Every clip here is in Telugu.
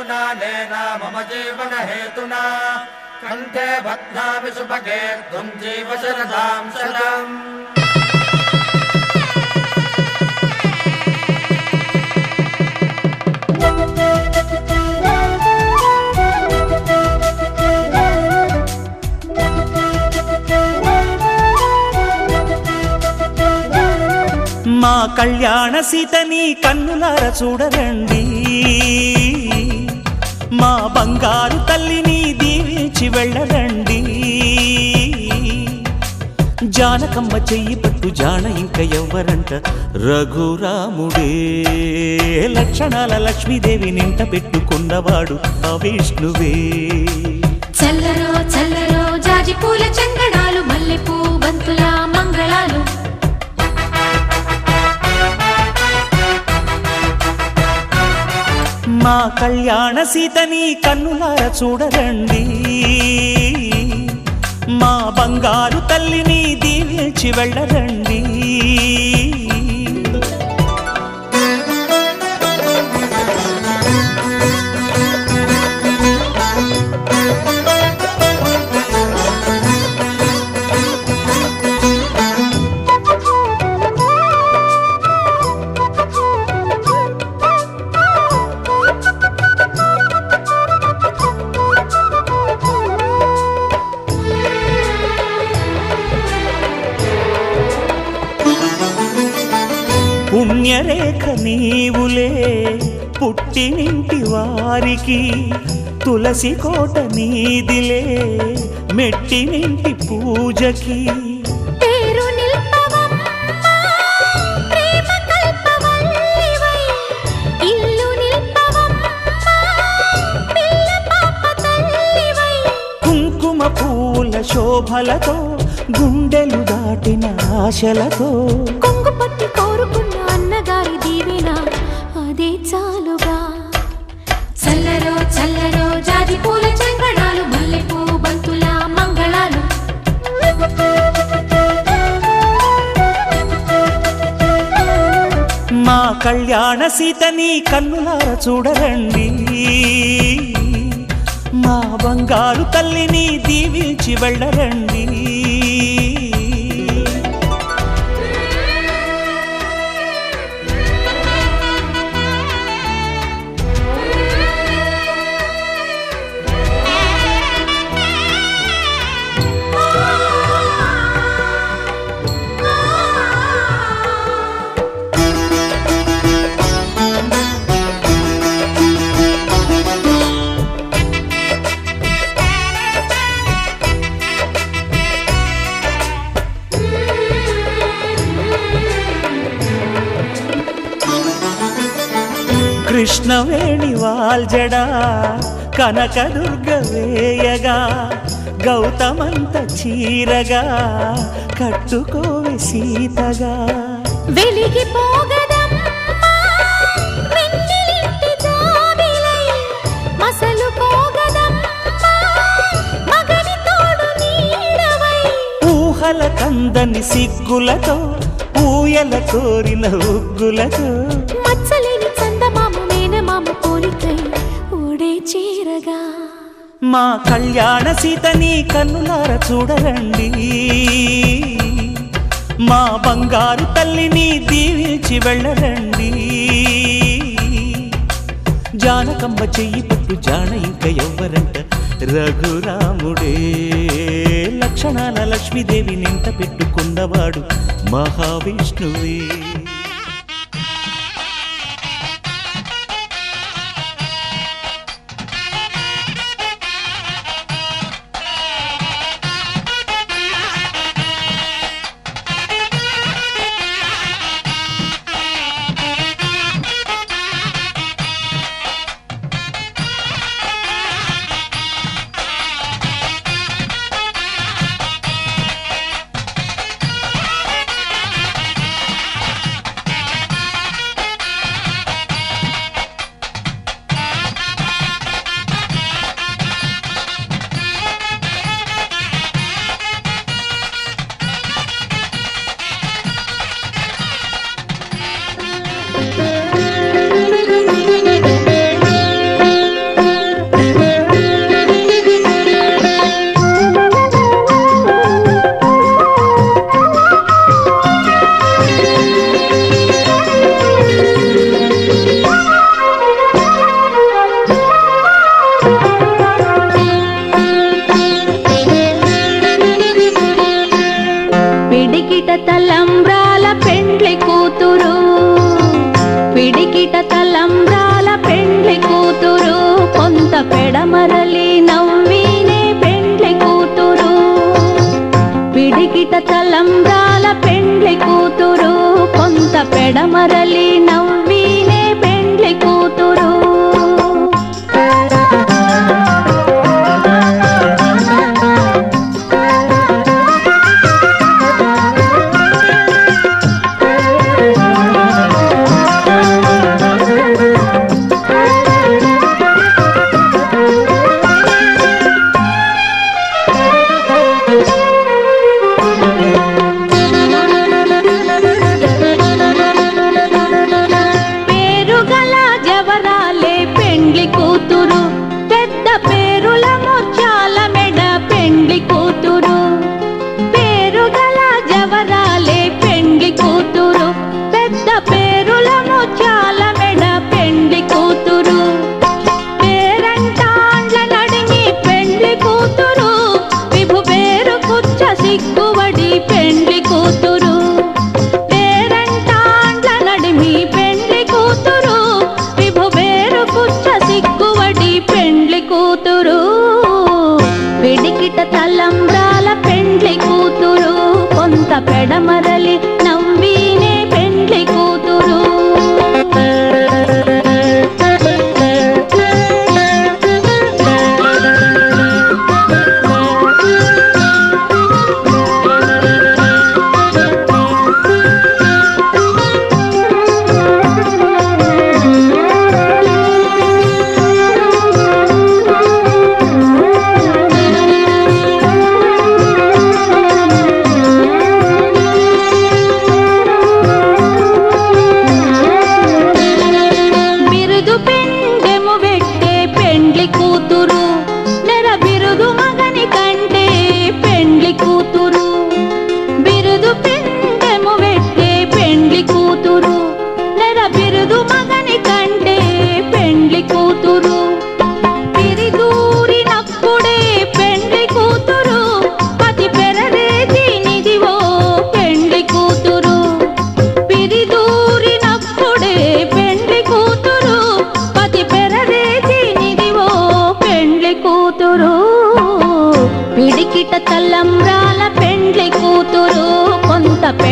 स्नानेन मम जीवन हेतुना कंठे बध्नामि सुभगे त्वं जीव शरदां शतम्। మా కళ్యాణ సీతని కన్నులార చూడరండి, మా బంగారు తల్లిని దీవించి వెళ్ళరండి. జానకమ్మ చెయ్యి పట్టు జాన ఇంక ఎవ్వరంట, రఘురాముడే లక్షణాల లక్ష్మీదేవి నింట పెట్టుకున్నవాడు ఆ విష్ణువే. చల్లరో చల్లరో జాజి పూల చంగడాలు, మల్లెపూ బంతుల మంగళాలు. మా కళ్యాణ సీతని కన్నులార చూడరండి, మా బంగారు తల్లిని దీవించి వెళ్ళరండి. పుణ్యరేఖ నీవులే పుట్టినింటి వారికి, తులసి కోట నీదిలే మెట్టినింటి పూజకి. పేరు నిల్పవమ్మా ప్రేమ కల్పవల్లివై, ఇల్లు నిల్పవమ్మా పిల్ల పాప తల్లివై. కుంకుమ పూల శోభలతో గుండెలు దాటిన ఆశలతో, కొంగు పట్టి కోరుకున్న అన్నగారి దీవెన అదే చాలుగా. చల్లరో చల్లరో జాజి పూల చంగడాలు, మల్లెపూ బంతుల మంగళాలు. మా కళ్యాణ సీతని కన్నులార చూడరండి, మా బంగారు తల్లిని దీవించి వెళ్ళరండి. కృష్ణవేణి వాల్జడా కనకదుర్గ వేయగా, గౌతమంత చీరగా కట్టుకోవే సీతగా. వెలిగిపోగదమ్మా వెన్నెలింటి జాబిలై, మసలుపోగదమ్మా మగని తోడు నీడవై. ఊహల కందని సిగ్గులతో ఊయల కోరిన ఉగ్గులతో, మచ్చలేని చందమామ మేనమామ పోలికై ఓడే చీరగా. మా కళ్యాణ సీతని కన్నులార చూడరండి, మా బంగారు తల్లిని దీవించి వెళ్ళరండి. జానకమ్మ చెయ్యి పట్టు జాన ఇంక ఎవ్వరంట, రఘురాముడే లక్షణాల లక్ష్మీదేవి నింట పెట్టుకున్నవాడు మహావిష్ణువే.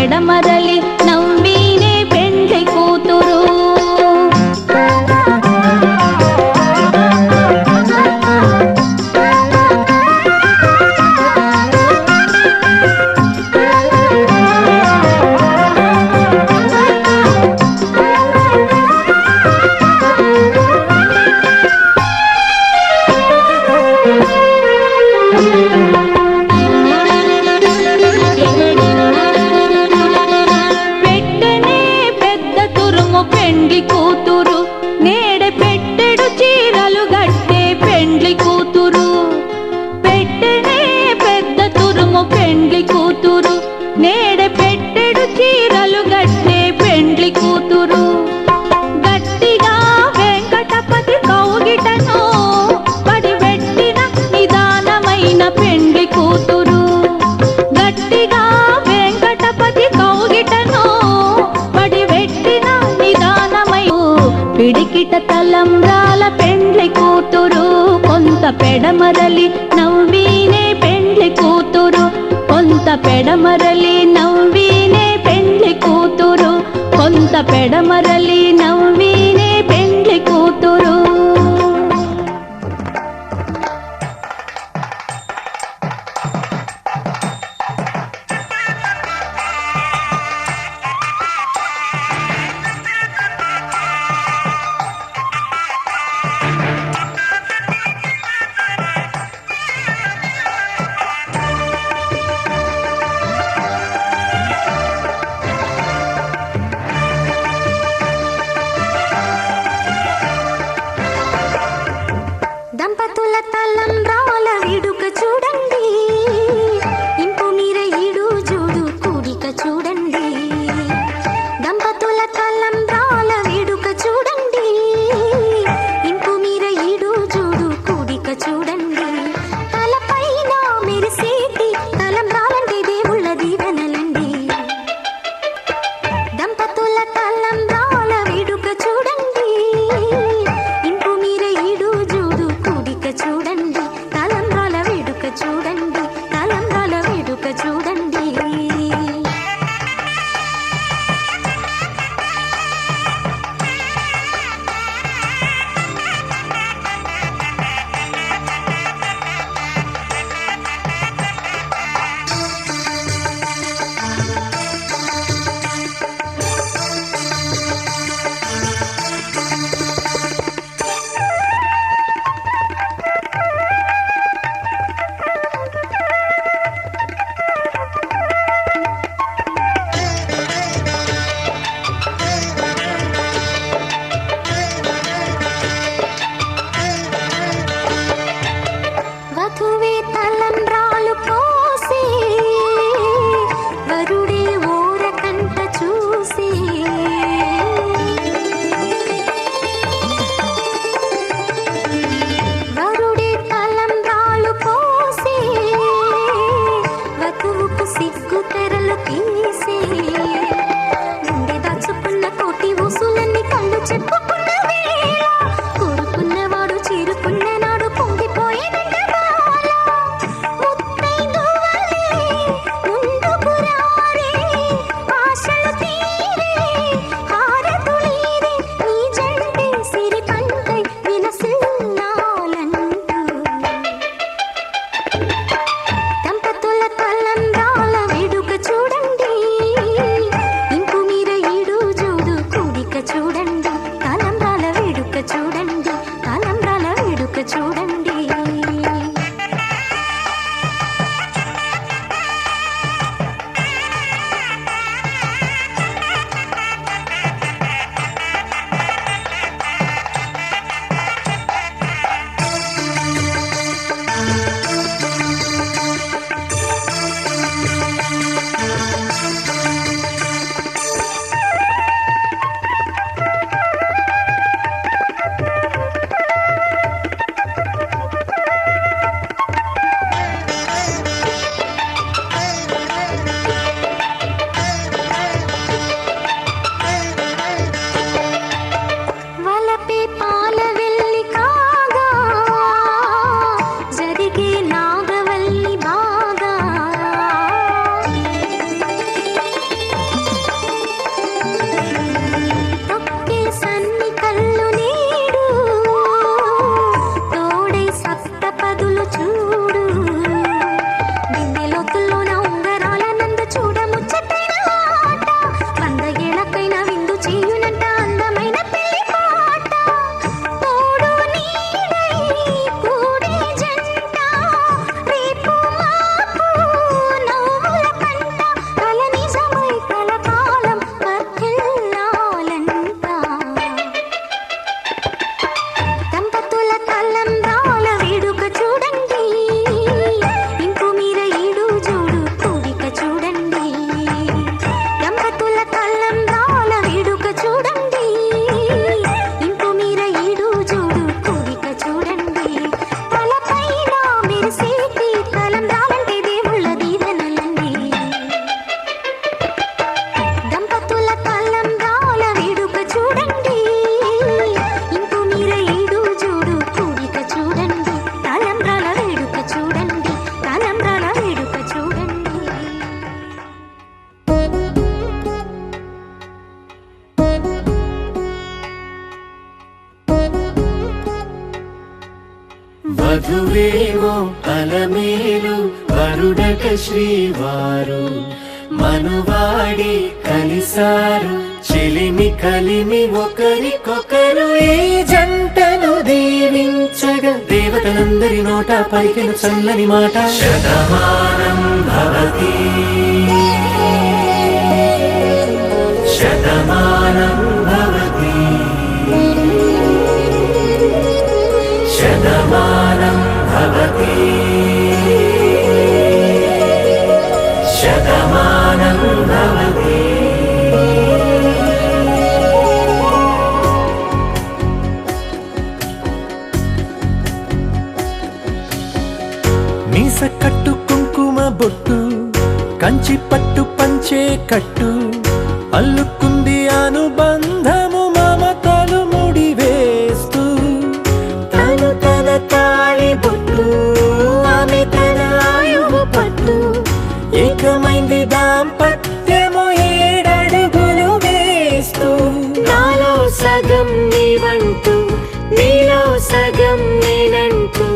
పెడమరలి నవ్వీనే పెండ్లి కూతురు. పెండ్లి కూతురు నేడే పెట్టెడు చీరలు గట్టే పెండ్లి కూతురు. పెట్టెనే పెద్ద తురుము పెండ్లి కూతురు నేడే పెట్టెడు చీరలు గట్టే పెండ్లి కూతురు. గట్టిగా వెంకటపతి కౌగిటను పడిపెట్టిన నిదానమైన పెండ్లి కూతురు. గట్టిగా వెంకటపతి కౌగిటను పడిపెట్టిన పిడికిట తలంబ్రాల పెండ్లి కూతురు. కొంత పెడమరలి నవ్వీనే పెండ్లి కూతురు. కొంత పెడమరలి నవ్వీనే పెండ్లి కూతురు. కొంత పెడమరలి నవ్వీనే పెండ్లి కూతురు. దంపతుల తలంబ్రాల విడుక చూడండి, ఇంపు మీర ఈడు జోడు కూడిక చూడండి. దంపతుల తలంబ్రాల విడుక చూడండి, ఇంపు మీర ఈడు జోడు కూడిక చూడండి. తలపైన మెరిసేటి తలంబ్రాలంటే దేవుళ్ళ దీవెనలండి. దంపతుల తలంబ్రాల విడుక చూడండి, ఇంపు మీర ఈడు జోడు కూడిక చూడండి. వధువేమో అలమేలు వరుడక శ్రీవారు మనువాడి కలిసారు చెలిమి కలిమి ఒకరికొకరు ఈ జంటను దీవించగా దేవతలందరి నోట పలికిన చల్లని మాట శతమానం భవతి శతమానం భవతి శతమానం భవతి శతమానం భవతి. మీస కట్టు కుంకుమ బొట్టు కంచి పట్టు పంచే కట్టు అల్లుకుంది అనుబంధము మమతలు ముడివేస్తూ తను తన తాళి బొట్టు ఆమె తన ఆయువు పట్టు ఏకమైంది దాంపత్యము 7 అడుగులు వేస్తూ నాలో సగం నీవంటూ నీలో సగం నేనంటూ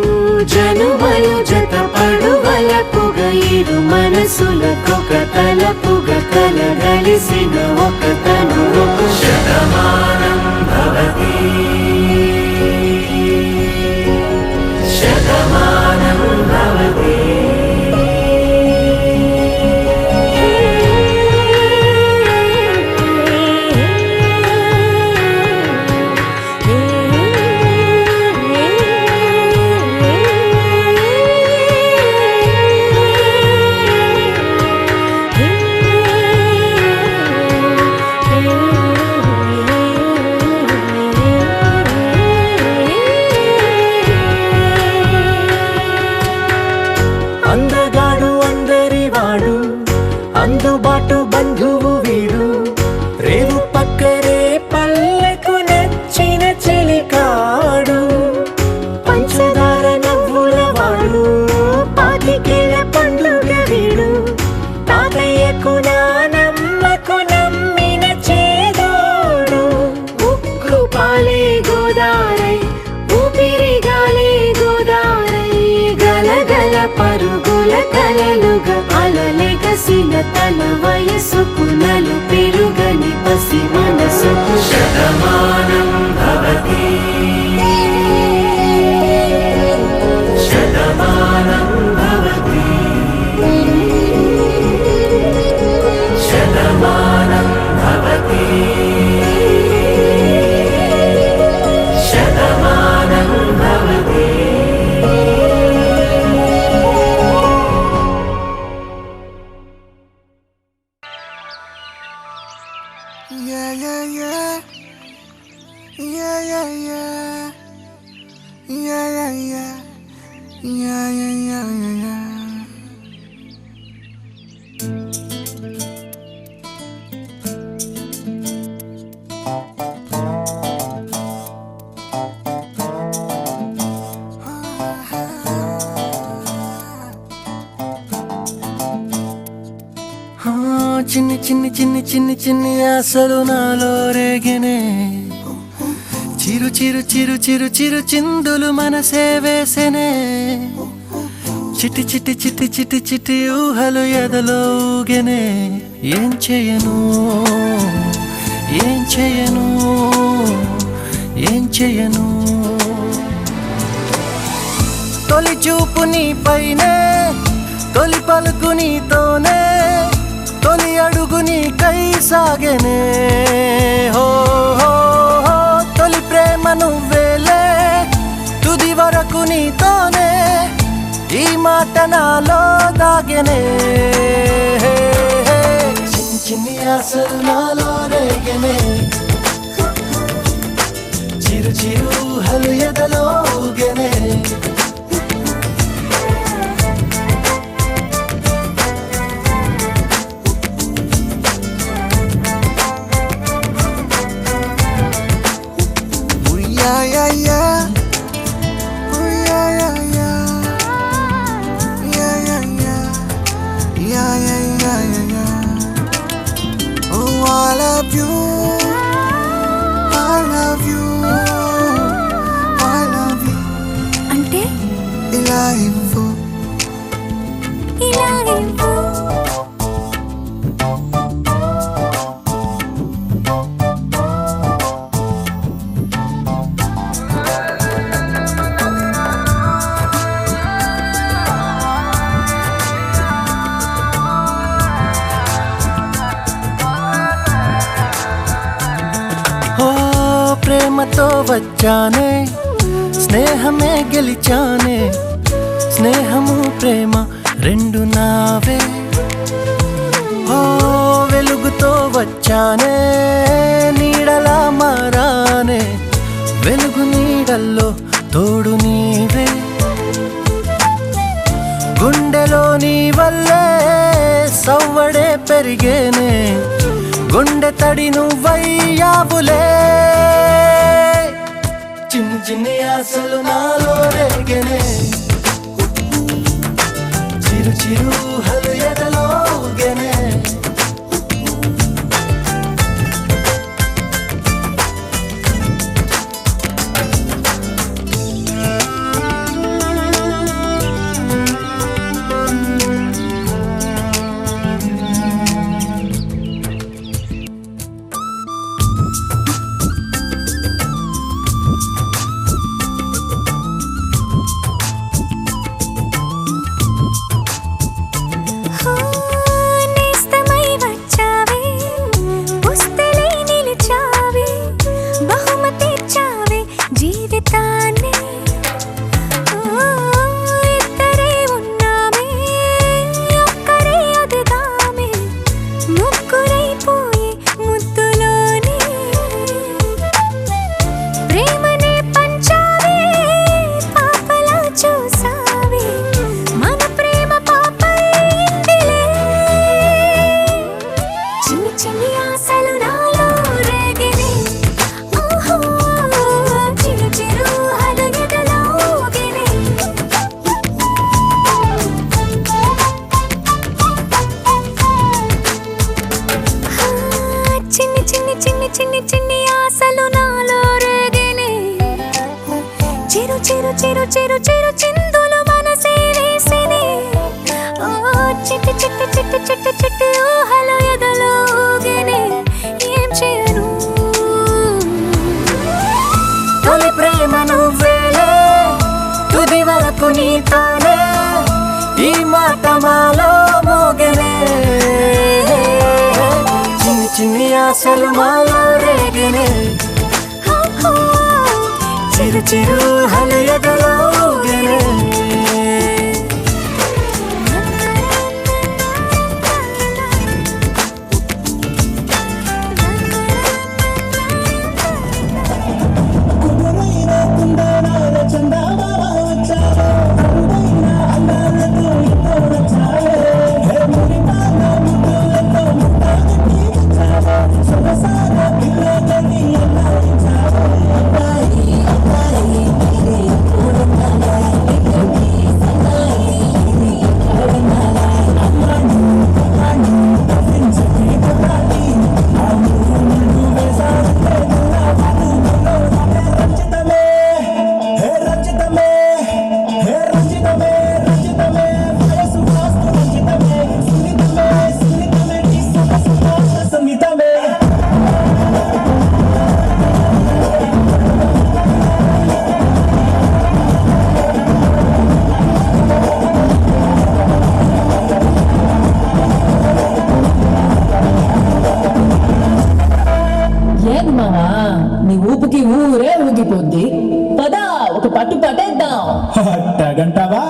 జనుమలు జత పడువలపుగ ఇరు మనసులకొక తలపుగ కలగలిసిన ఒక తను శతమానం భవతి శతమానం భవతి. అందగాడు అందరివాడు అందుబాటు బంధువు వీడు రేవు పక్కరే పల్లెకు నచ్చిన చెలికాడు పంచదార నవ్వుల వాడు పాతికేల పండుగ వీడు తాతయ్యకు నానమ్మకు నమ్మిన చేదోడు ఉక్కు పాలే గోదారై ఊపిరి గాలే గోదారై గలగల పరుగుల కలలుగా అలలెగసిన తన వయసుకు నలు పెరుగని పసి మనసుకు Shatamanam Bhavati Shatamanam Bhavati Shatamanam Bhavati Shatamanam Bhavati. Yeah, yeah, yeah. Yeah, yeah, yeah. Yeah, yeah, yeah. Yeah, yeah, yeah, yeah, yeah. చిన్ని చిన్ని చిన్ని చిన్ని చిన్ని ఆశలు నాలో రేగినే చిరు చిరు చిరు చిరు చిరు చిందులు మనసే వేసెనే చిట్టి చిట్టి చిట్టి చిట్టి చిట్టి ఊహలు ఎదలో ఊగెనే ఏం చేయను ఏం చేయను ఏం చేయను తొలి చూపు నీ పైనే తొలి పలుకు నీతోనే తొలి అడుగు నీకై సాగెనే హో హో హో తొలి ప్రేమ నువ్వేలే తుది వరకు నీతోనే ఈ మాట నాలో దాగెనే చిన్ని చిన్ని ఆశలు నాలో రేగెనే చిరు చిరు ఊహలు ఎదలో ఊగెనే Yeah, yeah, yeah. Oh, yeah, yeah, yeah. Yeah, yeah, yeah. Yeah, yeah, yeah, yeah, yeah. Oh, I love you. I love you. I love you. ఇలా ఇవ్వు. ఇలా ఇవ్వు. ప్రేమతో వచ్చానే స్నేహమే గెలిచానే స్నేహము ప్రేమ రెండు నావే ఓ వెలుగుతో వచ్చానే నీడలా మారానే వెలుగు నీడల్లో తోడు నీవే గుండెలో నీ వల్లే సవ్వడే పెరిగేనే గుండె తడి నువ్వయ్యావులే చిన్ని చిన్ని ఆశలు నాలో రేగనే చిరు చిరు హలు ఎదలో ఊగెనే నేస్తమై వచ్చావే పుస్తలై నిలిచావే బహుమతి ఇచ్చావే జీవితాన్ని ఇద్దరే ఉన్నామే ఒక్కరే అదిగామే ముగ్గురైపోయే ముద్దులోనే ప్రేమనే పంచావే పాపలా చూసావే మన ప్రేమ పాపైందిలే చిన్ని చిన్ని ఆశలు నాలో రేగినే ఓహో చిరు చిరు హలు ఎదలో ఊగినే చిన్ని చిన్ని చిన్ని చిన్ని చిన్ని ఆశలు నాలో రేగినే చిరు చిరు చిరు చిరు చిరు చిందులు మనసే వేసినే ఓ చిట్టి చిట్టి చిట్టి చిట్టి చిట్టి ఊహలు ఎదలో ఊగినే ఏం చేయను తొలి ప్రేమ నువ్వేలే తుది వరకు నీతోనే ఈ మాట మాలో మోగనే చిన్ని చిన్ని ఆశలు మాలో రేగనే చిరు చిరు హలు ఎదలో ఊగనే ఏది మావా నీ ఊపుకి ఊరే ఊగిపోద్ది పదా ఒక పట్టు పట్టేద్దాం అట్టగంటావా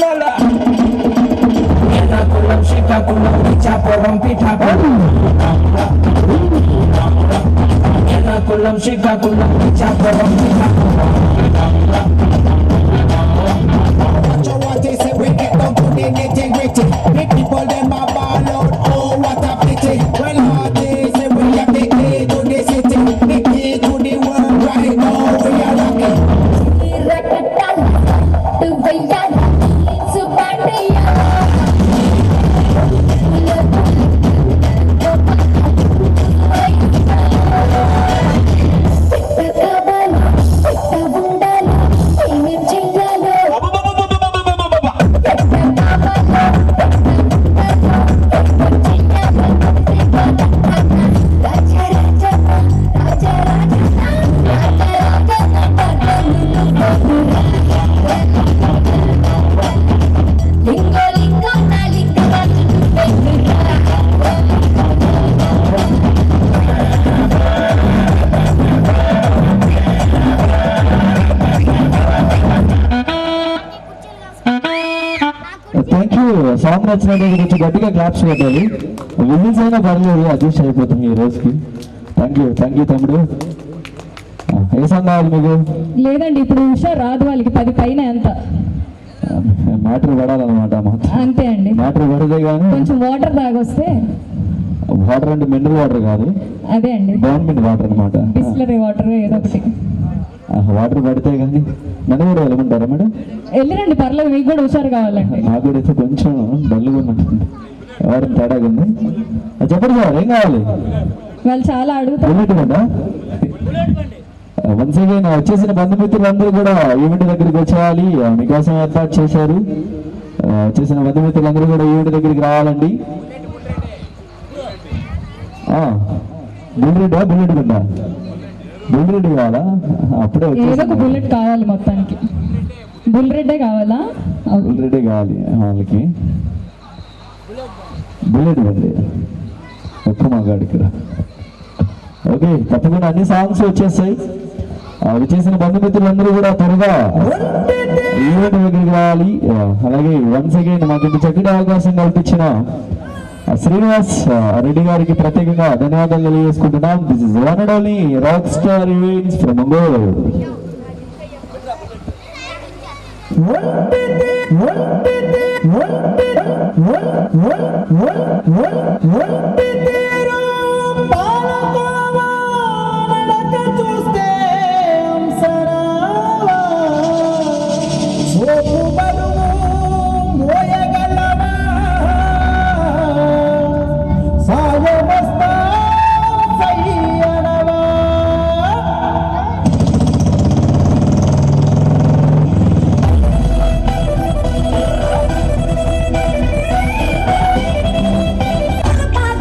జిల్లాల Errakulam Srikakulam Ichchapuram Pithapuram Errakulam Srikakulam Ichchapuram Pithapuram what they say we get down to the nitty-gritty. Big people them a ball out, oh what a pity. Well hard days say we have the key to the city, the key to the world right now we are rocking. Thank you. Song నచ్చినట్టు గురించి గట్టిగా క్లాప్స్ పెట్టాలి. విజిల్స్ అయినా పర్లేదు, అడ్జస్ట్ అయిపోతుంది ఈ రోజుకి. థ్యాంక్ యూ తమ్ముడు. ఏ సాంగ్ కావాలి మీకు? లేదండి ఇప్పుడు ఉషా రాదు, వాళ్ళకి 10 పైన ఎంత మ్యాటర్ పడాలన్నమాట. అంతే అండి, మ్యాటర్ పడితే కానీ కొంచెం వాటర్ తాగొస్తే. వాటర్ అంటే మినరల్ వాటర్ కాదు, అదే అండి గవర్నమెంట్ వాటర్ అనమాట. బిస్లరీ వాటర్ ఏదో ఒకటి. వాటర్ పడితే కానీ నన్ను కూడా వెళ్ళమంటారా మేడం? వెళ్ళిరండి పర్లేదు, మీకు కూడా హుషారు కావాలండి. నాకు కూడా అయితే కొంచెం డల్గా ఉన్నట్టుంది, ఎవరైనా తేడాగా ఉంది. చెప్పండి సార్, ఏం కావాలి? వాళ్ళు చాలా అడుగుతారు. బుల్లెట్ కదా వన్స్ అగైన్ వచ్చేసిన బంధుమిత్రులందరూ కూడా ఈవెంట్ దగ్గరికి వచ్చేయాలి. మీకోసం ఏర్పాటు చేశారు. వచ్చేసిన బంధుమిత్రులందరూ కూడా ఈవెంట్ దగ్గరికి రావాలండి. బుల్లెట్ గుడ్డ బుల్లెట్ కావాలా? అప్పుడే ఏదో ఒక బుల్లెట్ కావాలి, మొత్తానికి బుల్లెటే కావాలా? బుల్లెటే కావాలి వాళ్ళకి. బుల్లెట్ బండి ఎక్కువ మాగాడికి. ఓకే, తప్పకుండా అన్ని సాంగ్స్ వచ్చేస్తాయి. వచ్చేసిన బంధుమిత్రులందరూ కూడా త్వరగా ఈవెంట్ దగ్గరికి రావాలి. అలాగే వన్స్ అగైన్ మాకు ఇంత చక్కటి అవకాశం కల్పించిన శ్రీనివాస్ రెడ్డి గారికి ప్రత్యేకంగా ధన్యవాదాలు తెలియజేసుకుంటున్నాం. This is one and only rock star events from Ongole. పాల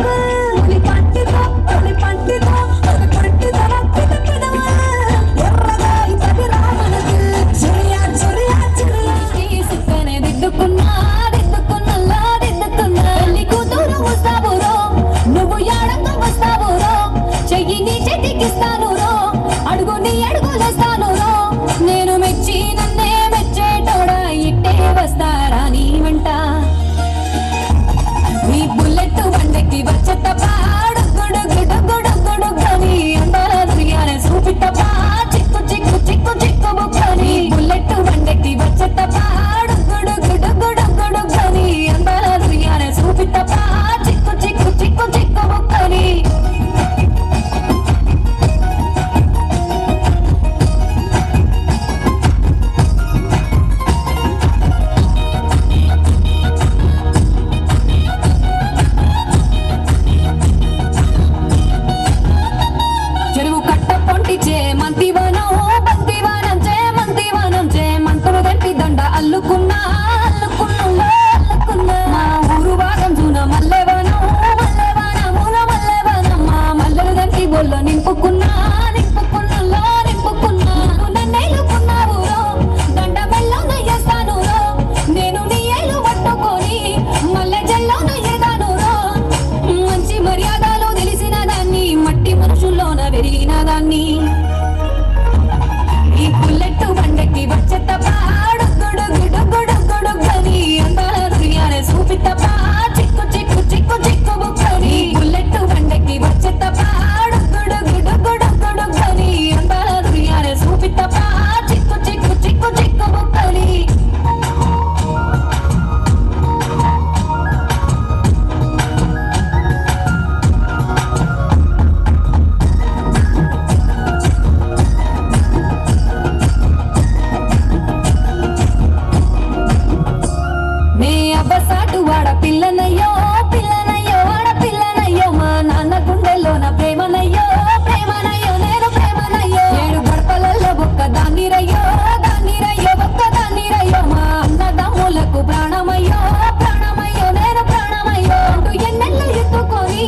పిల్లనయ్యో పిల్లనయ్యో ఆడపిల్లనయ్యో మా నాన్న గుండెల్లోన ప్రేమనయ్యో ప్రేమనయ్యో నేను ప్రేమనయ్యో 7 గడపలలో ఒక్క దాన్నిరయ్యో దాన్నిరయ్యో ఒక్క దాన్నిరయ్యో మా అన్నదమ్ములకు ప్రాణమయ్యో ప్రాణమయ్యో నేను ప్రాణమయ్యో అంటూ ఎన్నెళ్ళు ఎత్తుకొని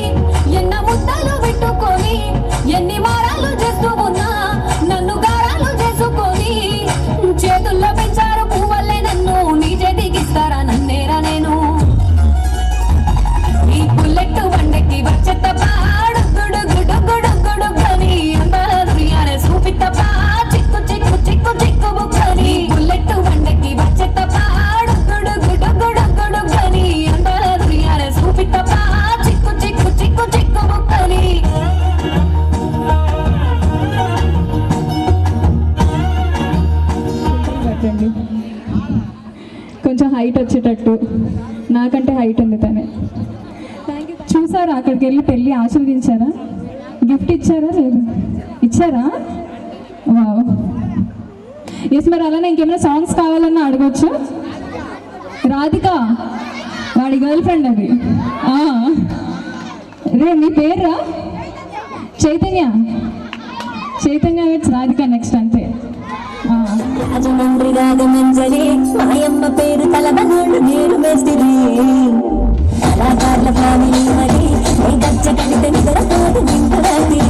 ఎన్న ముద్దలు పెట్టుకొని ఎన్ని మారాలు చేస్తూ ఉన్నా నన్ను గారాలు చేసుకొని చేతుల్లో పెంచారు పువ్వల్లే నన్ను నీ చేతికిస్తారా నన్నేరా నేను ఈ బుల్లెట్ వండకి వచ్చేత పాడు గుడు గుడు గుడు గుడు గని అందాల దునియానే చూపితప్ప చిక్కు చిక్కు చిక్కు చిక్కు బుక్కని బుల్లెట్ వండకి వచ్చేత పాడు గుడు గుడు గుడు గుడు గని అందాల దునియానే చూపితప్ప చిక్కు చిక్కు చిక్కు చిక్కు బుక్కని పెట్టండి కొంచెం హైట్ వచ్చేటట్టు నాకంటే హైట్ ఉంది తనే చూసారా అక్కడికి వెళ్ళి పెళ్ళి ఆశీర్వదించారా గిఫ్ట్ ఇచ్చారా లేదు ఇచ్చారా వావ్ ఎస్ మరి అలానే ఇంకేమైనా సాంగ్స్ కావాలన్నా అడగచ్చు రాధిక వాడి గర్ల్ ఫ్రెండ్ అది రే నీ పేర్రా చైతన్య చైతన్య విత్ రాధిక నెక్స్ట్ అంతే రాజమండ్రి రాగమంజరి మాయమ్మ పేరు తలబనోళ్ళు నేను మేస్తిరి కళాకారుల ఫ్యామిలీ మరి నీ గచ్చ కడితే నిద్రపోదు నిండు రాత్రి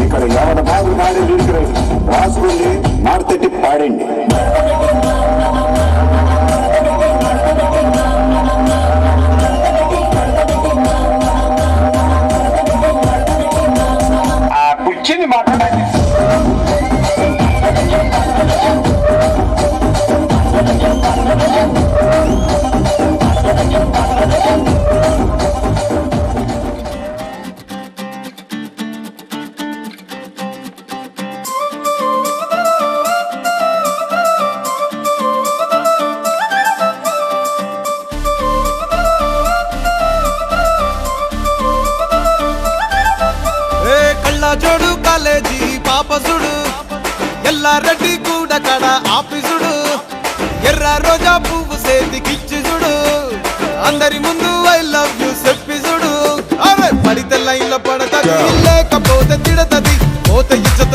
ఇక్కడ ఎవరి బాబు నాడే రాసుకోండి మార్తెట్టి పాడండి కూర్చుని మాట్లాడండి జోడు కాలేజీ పాపసుడు ఎల్లారెడ్డి కూడా కడ ఆఫీసుడు ఎర్ర రోజా పువ్వు సేతికిచ్చి చూడు అందరి ముందు ఐ లవ్ యూ చెప్పి చూడు అవే పడితే లైన్లో పడతది లేకపోతే తిడతది పోతే ఇచ్చత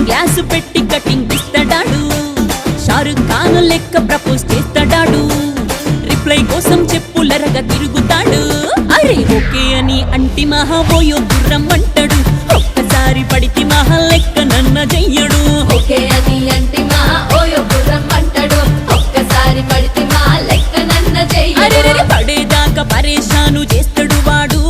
గ్లాసు పెట్టి కటింగ్ ఇస్తాడాడు షారుఖ్ ఖాన్ లెక్క ప్రపోజ్ చేస్తాడాడు రిప్లై కోసం చెప్పులరగా తిరుగుతాడు అరే ఓకే అని అంటి మహాబోయో గుర్రం అంటాడు ఒక్కసారి పడికి మహా లెక్క నన్న చెయ్యడు ఓకే అని అంటి మహా ఓయో గుర్రం అంటాడు ఒక్కసారి పడితే మా లెక్క నన్న చెయ్యడు పడేదాకా పరేషాను చేస్తాడు వాడు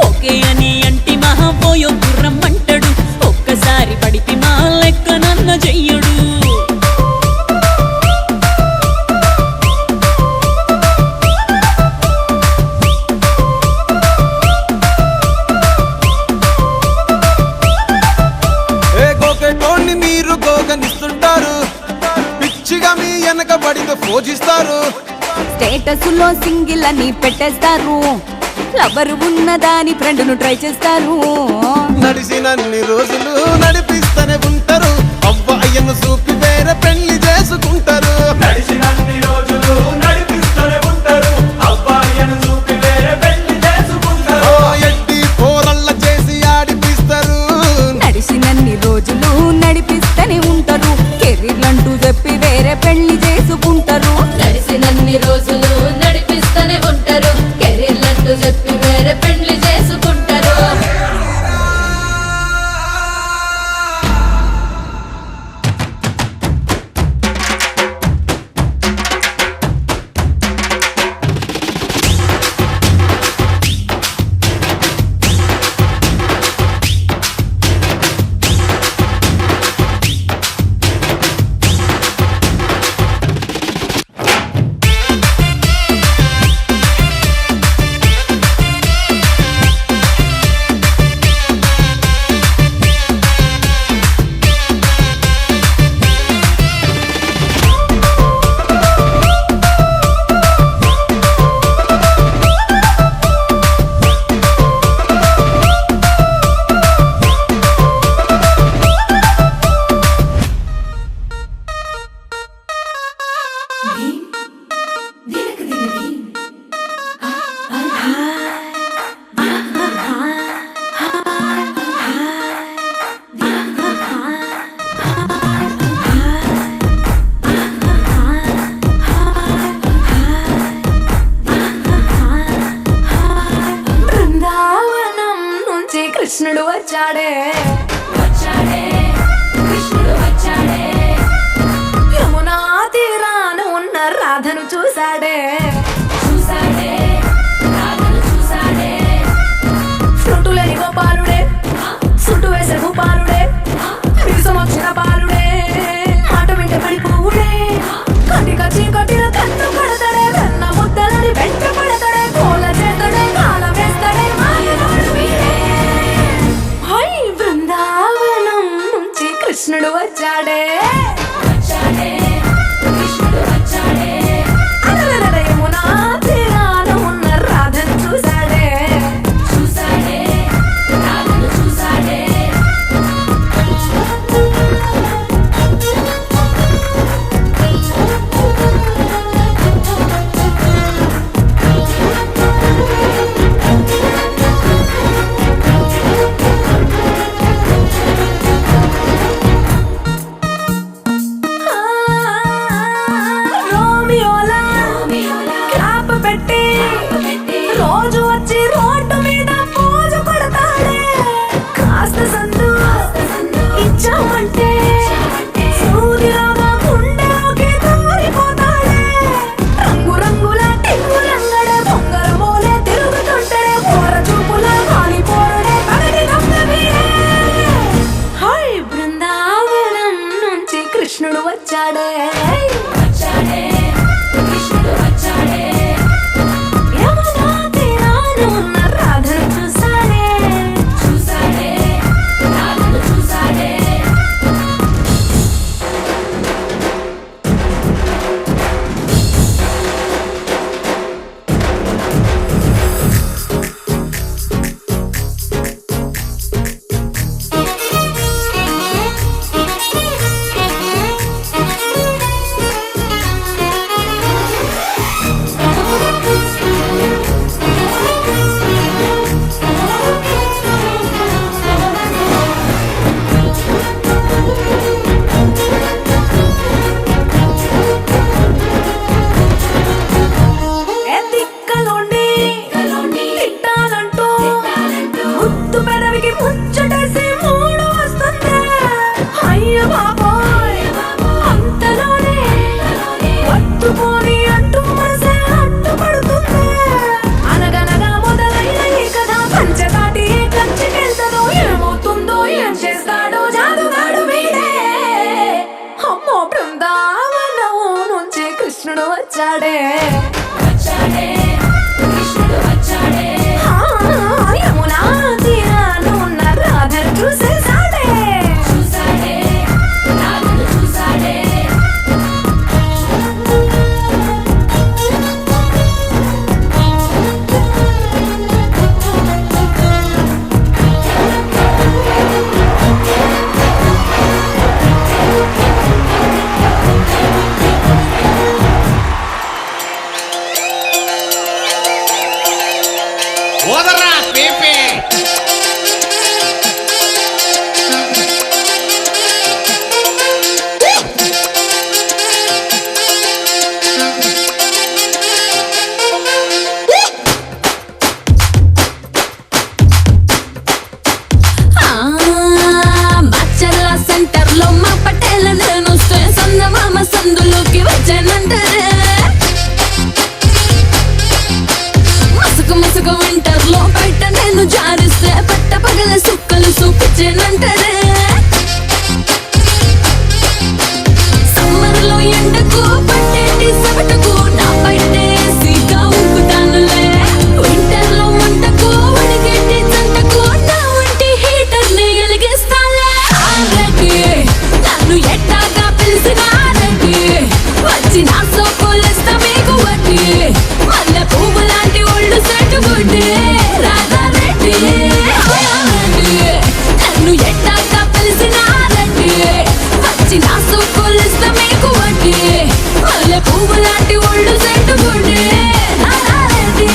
ఓకే అని అంటి మహాబోయో గుర్రం అంటాడు ఒక్కసారి పడితే మా లెక్క నన్న చెయ్యడు మీరు గోగనిస్తుంటారు పిచ్చిగా మీ వెనక బడితో పూజిస్తారు స్టేటస్ లో సింగిల్ అని పెట్టేస్తారు లవర్ ఉన్నదాని ఫ్రెండ్ ను ట్రై చేస్తారు నడిచినన్ని రోజులు నడిపిస్తూనే ఉంటారు అవ్వయ్యను చూపి వేరే పెళ్లి చేసుకుంటారు నడిచినన్ని రోజులు నడిపిస్తూనే ఉంటారు అబ్బాయిను చూపి వేరే పెళ్లి చేసుకుంటారు ఎట్టి పోరల్ల చేసి ఆడిపిస్తారు నడిచినన్ని రోజులు నడిపిస్తూనే ఉంటారు కెరీర్లంటూ చెప్పి వేరే పెళ్లి చేసుకుంటారు నడిచినన్ని రోజులు నడిపిస్తూనే ఉంటారు కెరీర్లంటూ చెప్పి వేరే పెళ్లి చేసుకుంటారు బృందావనం నుంచి కృష్ణుడు వచ్చాడే కృష్ణుడు వచ్చాడే యమునా తీరాన ఉన్న రాధను చూశాడే ఫ్రుటులేని గోపాలుడే సుట్టు వేసే భూపాలుడే మీసం వచ్చిన బాలుడే మాట వింటే పడిపోవుడే కటిక చీకటిన కన్ను కడతాడే కన్న ముద్దలని వెంట పడతాడే కోల చేతడే కాల వేస్తాడే మాయలోడు వీడే హై బృందావనం నుంచి కృష్ణుడు వచ్చాడే కృష్ణుడు వచ్చాడే యమునా తీరాన ఉన్న రాధను చూశాడే రాధను చూశాడే రోమియోలా క్లాప్ పెట్టి రోజు వచ్చి రోడ్డు మీద పూజ పడతాడే కాస్త సందు ఇచ్చామంటే సూదిలాగా గుండెలోకి దూరిపోతాడే రంగు రంగుల టింగులంగడే బొంగరమోలే తిరుగుతుంటాడే పోర చూపుల కాలిపోరడే పగటి దొంగవీడే హై బృందావనం నుంచి కృష్ణుడు వచ్చాడే కృష్ణుడు వచ్చాడే యమునా తీరాన ఉన్న రాధను చూశాడే రాధను చూశాడే వచ్చాడే యమునా తీరాను ఉన్న రాధను చూసేసాడే ఓదరా పేపే మచ్చర్ల సెంటర్ లో మా పటేల నేను సందమామ సందులోకి వచ్చానంటారే మసుకు మసుకు వింటర్ లో బయట నేను జారిస్తే పట్ట పగల సుక్కలు చూపించానంటారే సమ్మర్ లో ఎండకు పట్టేటి సబటకు నా బయట ఏసీగా ఊపుతానులే వింటర్ లో మంటకు వడిగేటి జంటకు నా వంటి హీటర్ ని వెలిగిస్తాలే ఆరకి నన్ను ఎట్టాగా పిలిచినారకి వచ్చి నా సోకోలేస్తా మీకు వడ్డీ మల్లె పువ్వు లాంటి ఒళ్ళు సెట్టుగుడ్డి రాధారెడ్డి నన్ను ఎట్టాగా పిలిచినారకి వచ్చి నా సోకోలేస్తా మీకు వడ్డీ మల్లె పువ్వు లాంటి ఒళ్ళు సెట్టుగుడ్డి రాధారెడ్డి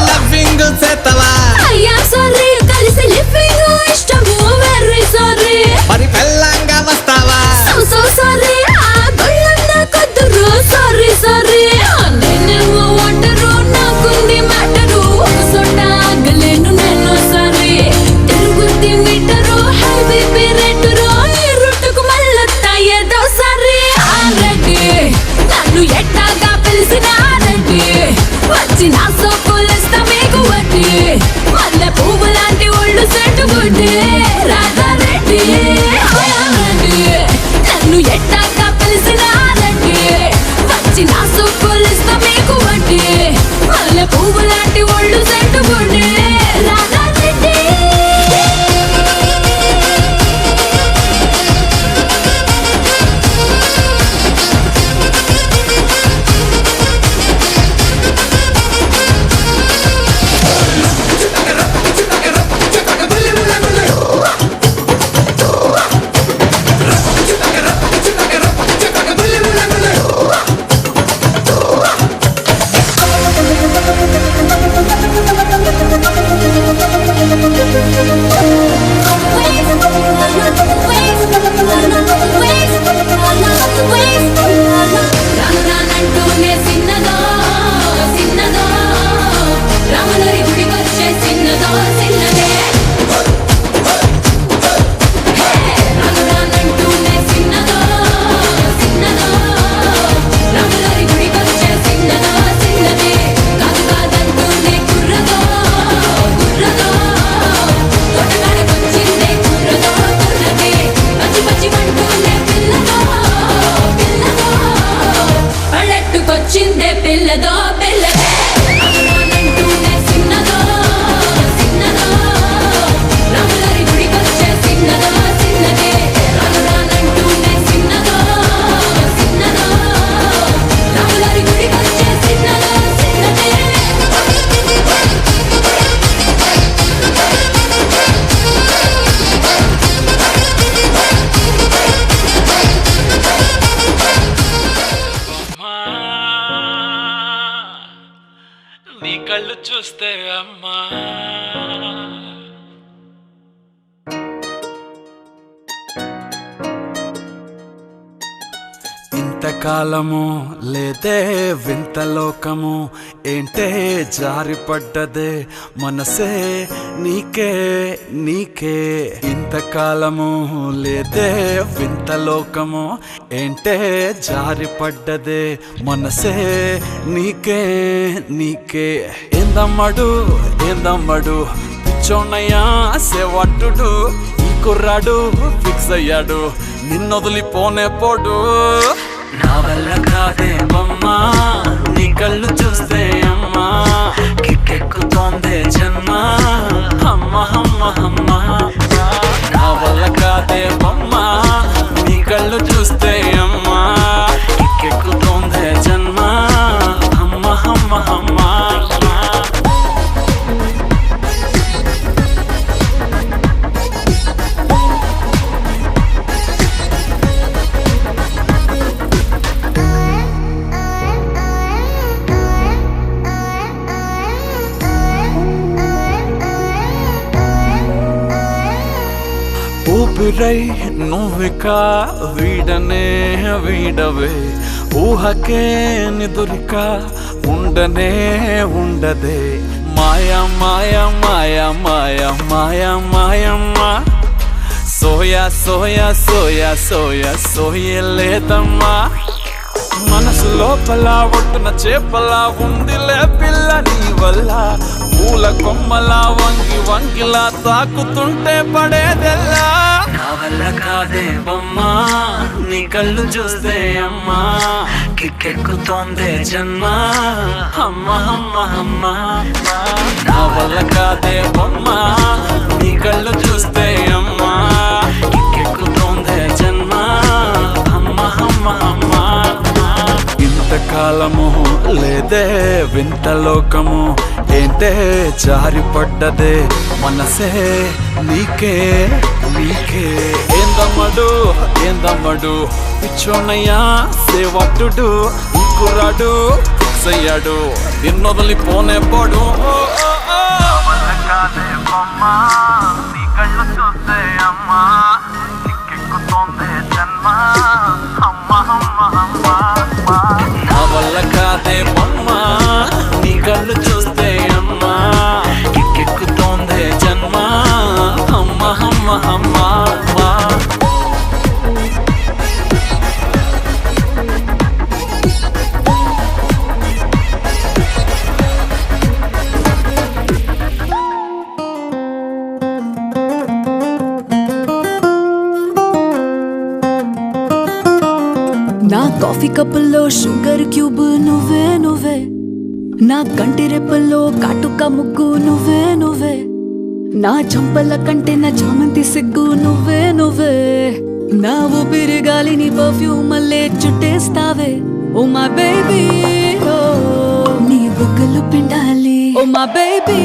లవ్వింగ్ చేతవా అయ్యా సారీ కలిసి లివింగ్ ఇష్టము వెరీ సారీ మరి పెళ్ళంగా వస్తావా సో సారీ ఆ గొల్లన్న కొద్దురు సారీ సారీ నేనేమో ఒంటరు నాకుంది మ్యాటరు ఒక సొట్ట ఆగలేను నేను సారీ తిరుగుద్ది మీటరు హై బీపీ రేటరు ఈ రూటుకు మళ్ళొత్తా ఏదో సారీ ఆరెడ్డి నన్ను ఎట్టాగా పిలిచినారండి వచ్చి నా సోకులేస్తా మీకు వడ్డీ మల్లె పువ్వు లాంటి ఒళ్ళు సెట్టుగుడ్డి రాధారెడ్డి నన్ను ఎట్టాగా పిలిచినారండి వచ్చి నా సోకులేస్తా మీకు వడ్డీ మల్లె పువ్వు లాంటి ఒళ్ళు సెట్టుగుడ్డి రాధారెడ్డి రానంటూనే సిన్నదో సిన్నదో రాములరి గుడికొచ్చే సిన్నదో సిన్నదే రానంటూనే సిన్నదో సిన్నదో రాములరి గుడికొచ్చే సిన్నదో సిన్నదే కాదు కాదంటూనే కుర్రదో కుర్రదో తోటకాడకొచ్చిందే కుర్రదో కుర్రదే పచ్చి పచ్చి మంటూనే పిల్లదో పిల్లదో పళ్ళెట్టుకొచ్చిందే పిల్లదో పిల్లదే రానంటూనే సిన్నదో సిన్నదో రాములరి గుడికొచ్చే సిన్నదో సిన్నదే రానంటూనే సిన్నదో సిన్నదో రాములరి గుడికొచ్చే సిన్నదో సిన్నదే నీ కళ్ళు చూస్తే అమ్మా, ఇంతకాలము లేదే వింత లోకము ఏంటే జారిపడ్డదే మనసే నీకే నీకే ఇంతకాలము లేదే వింత లోకము ఏంటే జారిపడ్డదే మనసే నీకే నీకే ఏందమ్మడు ఏందమ్మడు పిచ్చోన్నయ్యా సేవట్టుడు ఈ కుర్రాడు ఫిక్స్ అయ్యాడు నిన్నొదిలిపోనే పోడు నా వల్ల కాదే బొమ్మా నీ కళ్ళు చూస్తే అమ్మా కిక్కెక్కుతోందే జన్మ అమ్మ అమ్మ అమ్మ నా వల్ల కాదే బొమ్మా నీ కళ్ళు చూస్తే అమ్మా కిక్కెక్కుతోందే జన్మ అమ్మ అమ్మ అమ్మ ఊపిరై నువ్విక వీడనే వీడవే ఊహకే నిదురిక ఉండనే ఉండదే మాయా మాయా మాయా మాయా మాయా మాయమ్మ సోయా సోయా సోయా సోయా సోయలేదమ్మా మనసు లోపల ఒట్టున చేపలా ఉందిలే పిల్ల నీ వల్ల పూల కొమ్మలా వంగి వంగిలా తాకుతుంటే పడేదెల్లా నా వల్ల కాదే బొమ్మా నీ కళ్ళు చూస్తే అమ్మా కిక్కెక్కుతోందే జన్మ అమ్మ అమ్మ అమ్మ నా వల్ల కాదే బొమ్మా నీ కళ్ళు చూస్తే అమ్మా కిక్కెక్కుతోందే జన్మ అమ్మ అమ్మ అమ్మ ఇంతకాలము లేదే వింత లోకము ఏంటే జారిపడ్డదే మనసే నీకే నీకే ఏందమ్మడు ఏందమ్మడు పిచ్చోన్నయ్యా సేవట్టుడు ఈ కుర్రాడు ఫిక్స్ అయ్యాడు నిన్నొదిలిపోనే పోడు నీ కళ్ళు చూస్తే అమ్మా కిక్కెక్కుతోందే జన్మ అమ్మ అమ్మ అమ్మ నా వల్ల కాదే బొమ్మ నీ కళ్ళు చూస్తే అమ్మా కిక్కెక్కుతోందే జన్మ అమ్మ అమ్మ అమ్మ నా కాఫీ కప్పుల్లో షుగర్ క్యూబ్ నువ్వే నువ్వే నా కంటి రెప్పల్లో కాటుక ముగ్గు నువ్వే నువ్వే నా చంపల కంటే నా చామంతి సిగ్గు నువ్వే నువ్వే నా ఊపిరి గాలిని పర్ఫ్యూమ్ మళ్ళీ చుట్టేస్తావే ఓ మా బేబీ నీ బుగ్గలు పిండాలి ఓ మా బేబీ